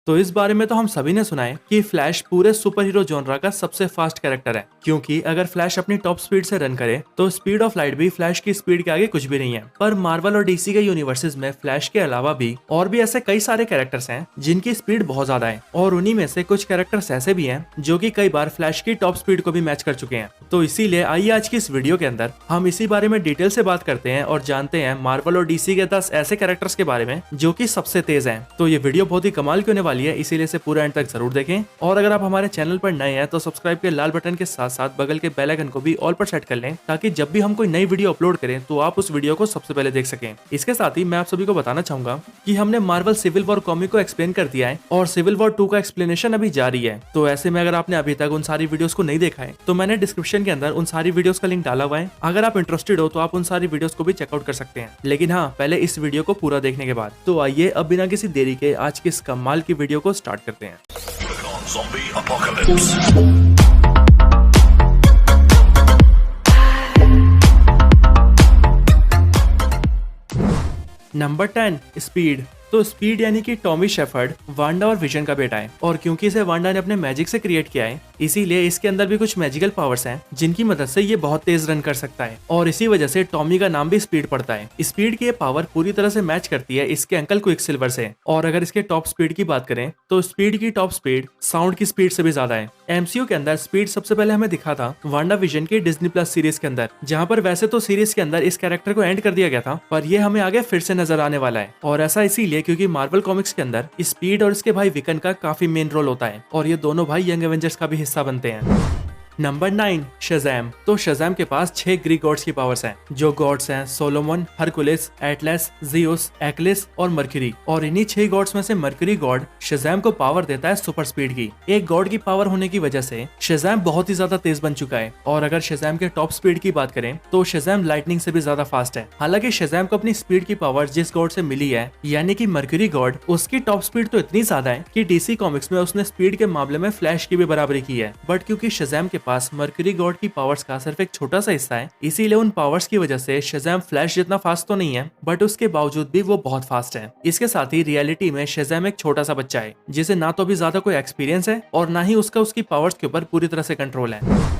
तो इस बारे में तो हम सभी ने सुना है कि फ्लैश पूरे सुपर हीरो जॉनरा का सबसे फास्ट कैरेक्टर है, क्योंकि अगर फ्लैश अपनी टॉप स्पीड से रन करे तो स्पीड ऑफ लाइट भी फ्लैश की स्पीड के आगे कुछ भी नहीं है। पर मार्वल और डीसी के यूनिवर्सेस में फ्लैश के अलावा भी और भी ऐसे कई सारे कैरेक्टर्स हैं जिनकी स्पीड बहुत ज्यादा है, और उन्हीं में से कुछ कैरेक्टर्स ऐसे भी हैं जो कि कई बार फ्लैश की टॉप स्पीड को भी मैच कर चुके हैं। तो इसीलिए आइए आज की इस वीडियो के अंदर हम इसी बारे में डिटेल से बात करते हैं और जानते हैं मार्वल और डीसी के 10 ऐसे कैरेक्टर्स के बारे में जो कि सबसे तेज हैं। तो ये वीडियो बहुत ही कमाल की होने वाली है, इसीलिए इसे पूरा एंड तक जरूर देखें। और अगर आप हमारे चैनल पर नए हैं तो सब्सक्राइब के लाल बटन के साथ साथ बगल के बेल आइकन को भी ऑल पर सेट कर लें, ताकि जब भी हम कोई नई वीडियो अपलोड करें तो आप उस वीडियो को सबसे पहले देख सकें। इसके साथ ही मैं आप सभी को बताना चाहूंगा कि हमने मार्वल सिविल वॉर कॉमिक को एक्सप्लेन कर दिया है और सिविल वॉर 2 का एक्सप्लेनेशन अभी जारी है। तो ऐसे में अगर आपने अभी तक उन सारी वीडियोस को नहीं देखा है तो मैंने डिस्क्रिप्शन के अंदर उन सारी वीडियोस का लिंक डाला हुआ है। अगर आप इंटरेस्टेड हो तो आप उन सारी वीडियोस को भी चेकआउट कर सकते हैं, लेकिन हाँ, पहले इस वीडियो को पूरा देखने के बाद। तो आइए अब बिना किसी देरी के आज की इस कमाल की वीडियो को स्टार्ट करते हैं। Zombie apocalypse. Number 10, speed. तो स्पीड यानी कि टॉमी शेफर्ड वांडा और विजन का बेटा है, और क्योंकि इसे वांडा ने अपने मैजिक से क्रिएट किया है इसीलिए इसके अंदर भी कुछ मैजिकल पावर्स हैं जिनकी मदद से ये बहुत तेज रन कर सकता है, और इसी वजह से टॉमी का नाम भी स्पीड पड़ता है। स्पीड की ये पावर पूरी तरह से मैच करती है इसके अंकल क्विकसिल्वर से। और अगर इसके टॉप स्पीड की बात करें तो स्पीड की टॉप स्पीड साउंड की स्पीड से भी ज्यादा है। एमसीयू के अंदर स्पीड सबसे पहले हमें दिखा था वांडा विजन की डिज्नी प्लस सीरीज के अंदर, जहाँ पर वैसे तो सीरीज के अंदर इस कैरेक्टर को एंड कर दिया गया था, पर ये हमें आगे फिर से नजर आने वाला है। और ऐसा इसीलिए क्योंकि मार्वल कॉमिक्स के अंदर स्पीड और इसके भाई विकन का काफी मेन रोल होता है, और ये दोनों भाई यंग एवेंजर्स का भी हिस्सा बनते हैं। Number 9, Shazam. तो शज़ैम के पास 6 ग्रीक गॉड्स की पावर्स हैं, जो गॉड्स हैं Solomon, Hercules, Atlas, Zeus, Achilles और मर्क्यूरी। और इन्हीं 6 गॉड्स में से मर्क्यूरी गॉड शज़ैम को पावर देता है सुपर स्पीड की। एक गॉड की पावर होने की वजह से शज़ैम बहुत ही ज्यादा तेज बन चुका है। और अगर शज़ैम के टॉप स्पीड की बात करें तो शज़ैम लाइटनिंग से भी ज्यादा फास्ट है। हालांकि शज़ैम को अपनी स्पीड की पावर जिस गॉड से मिली है यानी कि मर्क्यूरी गॉड, उसकी टॉप स्पीड तो इतनी ज्यादा है कि डीसी कॉमिक्स में उसने स्पीड के मामले में फ्लैश की भी बराबरी की है। बट क्योंकि शज़ैम के पास मर्क्यूरी गॉड की पावर्स का सिर्फ एक छोटा सा हिस्सा है, इसीलिए उन पावर्स की वजह से शज़ैम फ्लैश जितना फास्ट तो नहीं है, बट उसके बावजूद भी वो बहुत फास्ट है। इसके साथ ही रियलिटी में शज़ैम एक छोटा सा बच्चा है जिसे ना तो भी ज्यादा कोई एक्सपीरियंस है और ना ही उसका उसकी पावर्स के ऊपर पूरी तरह से कंट्रोल है।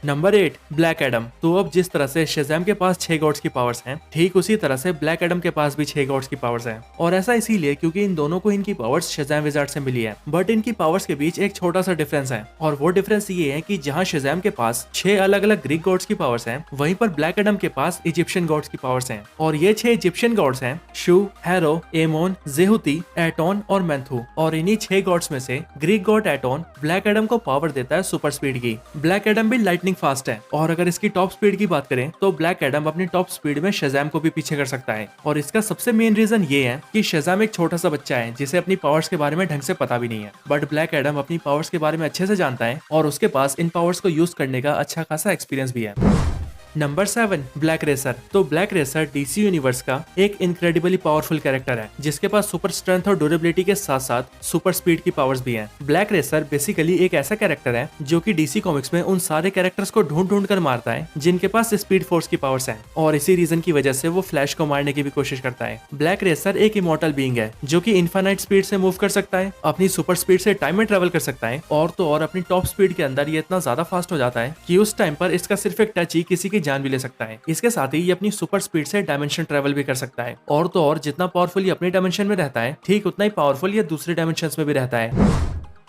Number 8, black Adam. तो अब जिस तरह से शज़ैम के पास 6 गॉड्स की पावर्स हैं, ठीक उसी तरह से ब्लैक एडम के पास भी 6 गॉड्स की पावर्स हैं। और ऐसा इसीलिए क्योंकि इन दोनों को इनकी पावर्स शज़ैम विज़ार्ड से मिली है। बट इनकी पावर्स के बीच एक छोटा सा डिफरेंस है, और वो डिफरेंस ये है कि जहाँ शज़ैम के पास 6 अलग अलग ग्रीक गॉड्स की पावर्स हैं, वहीं पर ब्लैक एडम के पास इजिप्शियन गॉड्स की पावर्स हैं। और ये 6 इजिप्शियन गॉड्स हैं शू, हेरो, एमोन, जेहुती, एटोन और मेंथू। और इन्हीं 6 गॉड्स में से ग्रीक गॉड एटोन ब्लैक एडम को पावर देता है सुपर स्पीड की। ब्लैक एडम भी लाइटनिंग फास्ट है, और अगर इसकी टॉप स्पीड की बात करें तो ब्लैक एडम अपनी टॉप स्पीड में शज़ैम को भी पीछे कर सकता है। और इसका सबसे मेन रीजन ये है कि शज़ैम एक छोटा सा बच्चा है जिसे अपनी पावर्स के बारे में ढंग से पता भी नहीं है, बट ब्लैक एडम अपनी पावर्स के बारे में अच्छे से जानता है और उसके पास इन पावर्स को यूज करने का अच्छा खासा एक्सपीरियंस भी है। Number 7, black racer. तो ब्लैक रेसर डीसी यूनिवर्स का एक इनक्रेडिबली पावरफुल कैरेक्टर है जिसके पास सुपर स्ट्रेंथ और ड्यूरेबिलिटी के साथ साथ सुपर स्पीड की पावर्स भी हैं। ब्लैक रेसर बेसिकली एक ऐसा कैरेक्टर है जो कि डीसी कॉमिक्स में उन सारे कैरेक्टर्स को ढूंढ ढूंढ कर मारता है जिनके पास स्पीड फोर्स की पावर्स हैं, और इसी रीजन की वजह से वो फ्लैश को मारने की भी कोशिश करता है। ब्लैक रेसर एक इमॉर्टल बीइंग है जो कि इनफाइनाइट स्पीड से मूव कर सकता है, अपनी सुपर स्पीड से टाइम में ट्रेवल कर सकता है, और तो और अपनी टॉप स्पीड के अंदर ये इतना ज्यादा फास्ट हो जाता है कि उस टाइम पर इसका सिर्फ एक टच ही किसी की जान भी ले सकता है। इसके साथ ही ये अपनी सुपर स्पीड से डायमेंशन ट्रेवल भी कर सकता है, और तो और जितना पावरफुल ये अपने डायमेंशन में रहता है ठीक उतना ही पावरफुल ये दूसरे डायमेंशंस में भी रहता है।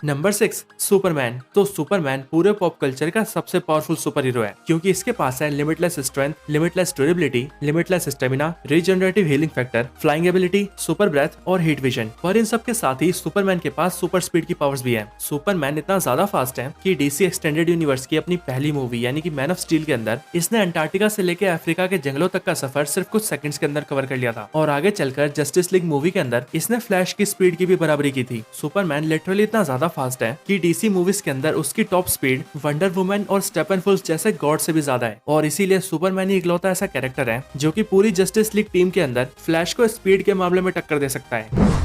Number 6, Superman. तो सुपरमैन पूरे पॉप कल्चर का सबसे पावरफुल सुपर हीरो है क्योंकि इसके पास है limitless strength, limitless durability, limitless stamina, regenerative healing factor, flying ability, super breath और हीट विजन। पर इन सब के साथ ही सुपरमैन के पास सुपर स्पीड की पावर्स भी है। सुपरमैन इतना ज्यादा फास्ट है कि डीसी एक्सटेंडेड यूनिवर्स की अपनी पहली मूवी यानी कि मैन ऑफ स्टील के अंदर इसने अंटार्कटिका से लेकर अफ्रीका के जंगलों तक का सफर सिर्फ कुछ सेकंड्स के अंदर कवर कर लिया था, और आगे चलकर जस्टिस लीग मूवी के अंदर इसने फ्लैश की स्पीड की भी बराबरी की थी। सुपरमैन लिटरली इतना ज्यादा फास्ट है कि डीसी मूवीज के अंदर उसकी टॉप स्पीड वंडर वुमन और स्टेपनफुल्स जैसे गॉड से भी ज्यादा है, और इसीलिए सुपरमैन ही इकलौता ऐसा कैरेक्टर है जो कि पूरी जस्टिस लीग टीम के अंदर फ्लैश को स्पीड के मामले में टक्कर दे सकता है।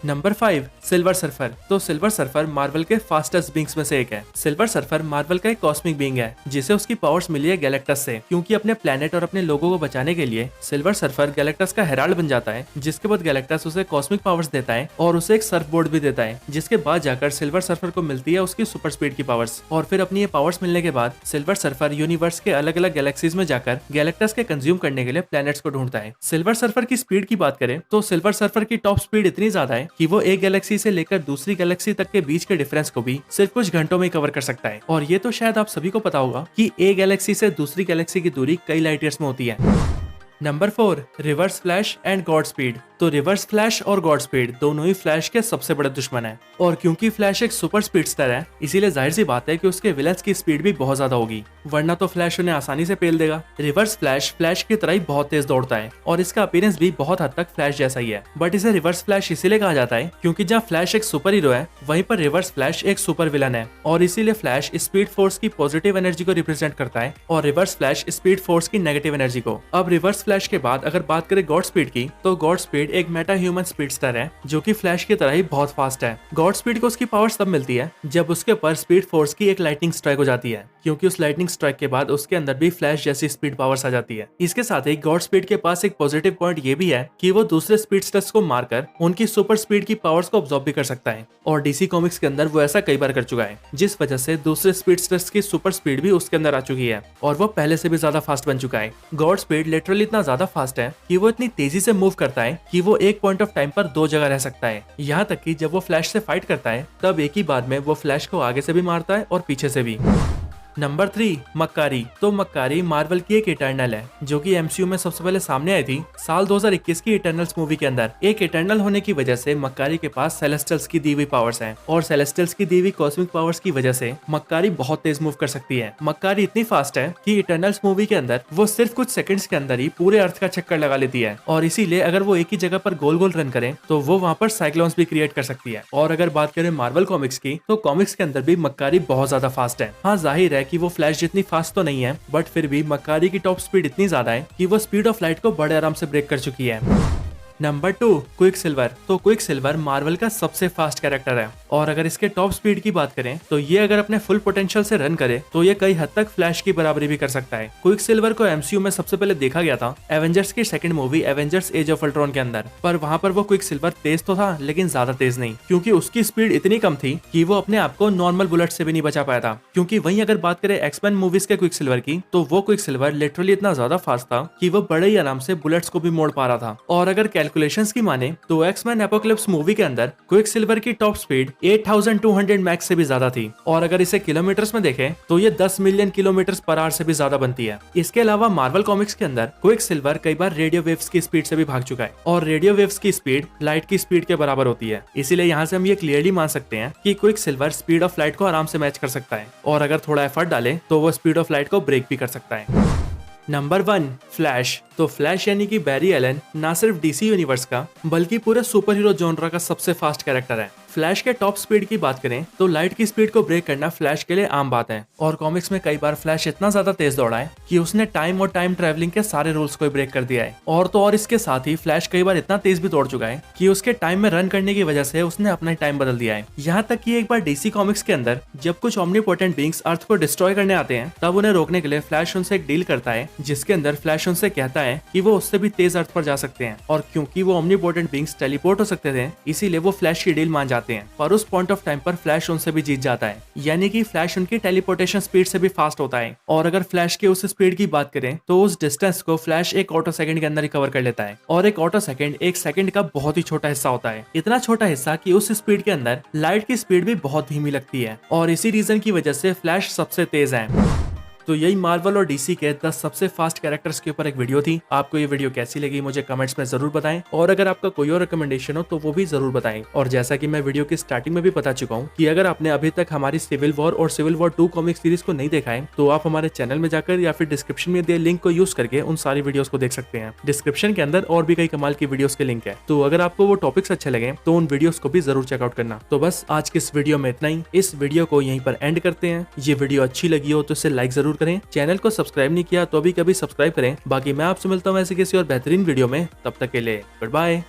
Number 5 silver surfer. तो सिल्वर सर्फर मार्वल के फास्टेस्ट बींग्स में से एक है। सिल्वर सर्फर मार्वल का एक कॉस्मिक बींग है जिसे उसकी पावर्स मिली है गैलेक्टस से, क्योंकि अपने प्लेनेट और अपने लोगों को बचाने के लिए सिल्वर सर्फर गैलेक्टस का हेराल्ड बन जाता है, जिसके बाद गैलेक्टस उसे कॉस्मिक पावर्स देता है और उसे एक सर्फ बोर्ड भी देता है, जिसके बाद जाकर सिल्वर सर्फर को मिलती है उसकी सुपर स्पीड की पावर्स। और फिर अपनी ये पावर्स मिलने के बाद सिल्वर सर्फर यूनिवर्स के अलग अलग गैलेक्सीज में जाकर गैलेक्टस के कंज्यूम करने के लिए प्लैनेट्स को ढूंढता है। सिल्वर सर्फर की स्पीड की बात करें तो सिल्वर सर्फर की टॉप स्पीड इतनी ज्यादा है कि वो एक गैलेक्सी से लेकर दूसरी गैलेक्सी तक के बीच के डिफरेंस को भी सिर्फ कुछ घंटों में कवर कर सकता है। और ये तो शायद आप सभी को पता होगा कि एक गैलेक्सी से दूसरी गैलेक्सी की दूरी कई लाइट ईयर्स में होती है। Number 4 reverse flash and God speed. तो रिवर्स फ्लैश और गॉड स्पीड दोनों ही फ्लैश के सबसे बड़े दुश्मन हैं, और क्योंकि फ्लैश एक सुपर स्पीडस्टर है इसीलिए जाहिर सी बात है कि उसके विलन्स की स्पीड भी बहुत ज्यादा होगी, वरना तो फ्लैश उन्हें आसानी से पेल देगा। रिवर्स फ्लैश की तरह ही बहुत तेज दौड़ता है और इसका अपीयरेंस भी बहुत हद तक फ्लैश जैसा ही है, बट इसे रिवर्स फ्लैश इसीलिए कहा जाता है क्योंकि जहाँ फ्लैश एक सुपर हीरो है वहीं पर रिवर्स फ्लैश एक सुपर विलन है, और इसीलिए फ्लैश स्पीड फोर्स की पॉजिटिव एनर्जी को रिप्रेजेंट करता है और रिवर्स फ्लैश स्पीड फोर्स की नेगेटिव एनर्जी को। अब रिवर्स फ्लैश के बाद अगर बात करें गॉड स्पीड की, तो गॉड स्पीड एक मेटा ह्यूमन स्पीडस्टर है जो कि फ्लैश की तरह ही बहुत फास्ट है। गॉड स्पीड को उसकी पावर तब मिलती है जब उसके ऊपर स्पीड फोर्स की एक लाइटनिंग स्ट्राइक हो जाती है, क्योंकि उस लाइटनिंग स्ट्राइक के बाद उसके अंदर भी फ्लैश जैसी स्पीड पावर्स आ जाती है। इसके साथ ही गॉड स्पीड के पास एक पॉजिटिव पॉइंट ये भी है कि वो दूसरे स्पीडस्टर्स को मारकर उनकी सुपर स्पीड की पावर्स को ऑब्जॉर्ब भी कर सकता है, और डीसी कॉमिक्स के अंदर वो ऐसा कई बार कर चुका है, जिस वजह से दूसरे स्पीडस्टर्स की सुपर स्पीड भी उसके अंदर आ चुकी है और वो पहले से भी ज्यादा फास्ट बन चुका है। गॉड स्पीड लिटरली इतना ज्यादा फास्ट है कि वो इतनी तेजी से मूव करता है कि वो एक पॉइंट ऑफ टाइम पर 2 जगह रह सकता है। यहाँ तक कि जब वो फ्लैश से फाइट करता है तब एक ही बार में वो फ्लैश को आगे से भी मारता है और पीछे से भी। नंबर 3 मक्कारी। तो मक्कारी मार्वल की एक इटर्नल है जो कि एमसीयू में सबसे पहले सामने आई थी साल 2021 की इटर्नल्स मूवी के अंदर। एक इटर्नल होने की वजह से मक्कारी के पास सेलेस्टियल्स की दी हुई पावर्स हैं, और सेलेस्टियल्स की दी हुई कॉस्मिक पावर्स की वजह से मक्कारी बहुत तेज मूव कर सकती है। मक्कारी इतनी फास्ट है कि इटर्नल्स मूवी के अंदर वो सिर्फ कुछ सेकंड्स के अंदर ही पूरे अर्थ का चक्कर लगा लेती है, और इसीलिए अगर वो एक ही जगह पर गोल गोल रन करे तो वो वहाँ पर साइक्लोन्स भी क्रिएट कर सकती है। और अगर बात करें मार्वल कॉमिक्स की, तो कॉमिक्स के अंदर भी मक्कारी बहुत ज्यादा फास्ट है। हाँ, जाहिर है कि वो फ्लैश जितनी फास्ट तो नहीं है, बट फिर भी मक्कारी की टॉप स्पीड इतनी ज्यादा है कि वो स्पीड ऑफ लाइट को बड़े आराम से ब्रेक कर चुकी है। Number 2 quick silver. तो क्विक सिल्वर मार्वल का सबसे फास्ट कैरेक्टर है, और अगर इसके टॉप स्पीड की बात करें तो ये अगर अपने फुल पोटेंशियल से रन करे तो ये कई हद तक फ्लैश की बराबरी भी कर सकता है। क्विक सिल्वर को एमसीयू में सबसे पहले देखा गया था एवेंजर्स की second movie Avengers age of Ultron के अंदर, पर वहाँ पर वो क्विक सिल्वर तेज तो था लेकिन ज्यादा तेज नहीं, क्योंकि उसकी स्पीड इतनी कम थी कि वो अपने आप को नॉर्मल बुलेट से भी नहीं बचा पाया था। क्योंकि वहीं अगर बात करें एक्समैन मूवीज के क्विक सिल्वर की, तो वो क्विक सिल्वर लिटरली इतना ज्यादा फास्ट था कि वो बड़े ही आराम से बुलेट्स को भी मोड़ पा रहा था। और अगर कैलकुलेशंस की माने तो एक्समैन एपोकलिप्स मूवी के अंदर क्विक सिल्वर की टॉप स्पीड 8200 मैक्स से भी ज्यादा थी, और अगर इसे किलोमीटर्स में देखें तो ये 10 मिलियन किलोमीटर्स पर आवर से भी ज्यादा बनती है। इसके अलावा मार्वल कॉमिक्स के अंदर क्विक सिल्वर कई बार रेडियो वेव्स की स्पीड से भी भाग चुका है, और रेडियो वेव्स की स्पीड लाइट की स्पीड के बराबर होती है। इसीलिए यहाँ से हम ये क्लियरली मान सकते हैं कि quick silver speed of light को आराम से मैच कर सकता है, और अगर थोड़ा एफर्ट डाले तो वो स्पीड ऑफ लाइट को ब्रेक भी कर सकता है। Number 1 flash. तो फ्लैश यानी कि बैरी एलन ना सिर्फ डीसी यूनिवर्स का बल्कि पूरे सुपर हीरो जॉनरा का सबसे फास्ट कैरेक्टर है। फ्लैश के टॉप स्पीड की बात करें तो लाइट की स्पीड को ब्रेक करना फ्लैश के लिए आम बात है, और कॉमिक्स में कई बार फ्लैश इतना ज्यादा तेज दौड़ा है कि उसने टाइम और टाइम ट्रैवलिंग के सारे रूल्स को ब्रेक कर दिया है। और तो और इसके साथ ही फ्लैश कई बार इतना तेज भी दौड़ चुका है कि उसके टाइम में रन करने की वजह से उसने अपना टाइम बदल दिया है। यहाँ तक कि एक बार डीसी कॉमिक्स के अंदर जब कुछ ओमनीपोटेंट बीइंग्स अर्थ को डिस्ट्रॉय करने आते हैं, तब उन्हें रोकने के लिए फ्लैश उनसे एक डील करता है, जिसके अंदर फ्लैश उनसे कहता है कि वो उससे भी तेज अर्थ पर जा सकते हैं, और क्योंकि वो ओमनीपोटेंट बीइंग्स टेलीपोर्ट हो सकते थे इसीलिए वो फ्लैश की डील मान जाते हैं। पर उस पॉइंट ऑफ टाइम पर फ्लैश उनसे भी जीत जाता है, यानी कि फ्लैश उनकी टेलीपोर्टेशन स्पीड से भी फास्ट होता है। और अगर फ्लैश के उस स्पीड की बात करें तो उस डिस्टेंस को फ्लैश एक ऑटो सेकंड के अंदर ही कवर कर लेता है, और एक ऑटो सेकंड एक सेकंड का बहुत ही छोटा हिस्सा होता है। इतना छोटा हिस्सा कि उस स्पीड के अंदर लाइट की स्पीड भी बहुत धीमी लगती है, और इसी रीजन की वजह से फ्लैश सबसे तेज है। तो यही मार्वल और डीसी के 10 सबसे फास्ट कैरेक्टर्स के ऊपर एक वीडियो थी। आपको ये वीडियो कैसी लगी मुझे कमेंट्स में जरूर बताएं, और अगर आपका कोई और रिकमेंडेशन हो तो वो भी जरूर बताएं। और जैसा कि मैं वीडियो की स्टार्टिंग में भी बता चुका हूँ कि अगर आपने अभी तक हमारी सिविल वॉर और सिविल वॉर 2 कॉमिक सीरीज को नहीं देखा है तो आप हमारे चैनल में जाकर या फिर डिस्क्रिप्शन में दिए लिंक को यूज करके उन सारी वीडियोस को देख सकते हैं। डिस्क्रिप्शन के अंदर और भी कई कमाल की वीडियोस के लिंक है, तो अगर आपको वो टॉपिक्स अच्छे लगे तो उन वीडियोस को भी जरूर चेकआउट करना। तो बस आज की इस वीडियो में इतना ही। इस वीडियो को यहीं पर एंड करते हैं। ये वीडियो अच्छी लगी हो तो इसे लाइक जरूर करें, चैनल को सब्सक्राइब नहीं किया तो अभी कभी सब्सक्राइब करें। बाकी मैं आपसे मिलता हूँ ऐसे किसी और बेहतरीन वीडियो में, तब तक के लिए गुड बाय।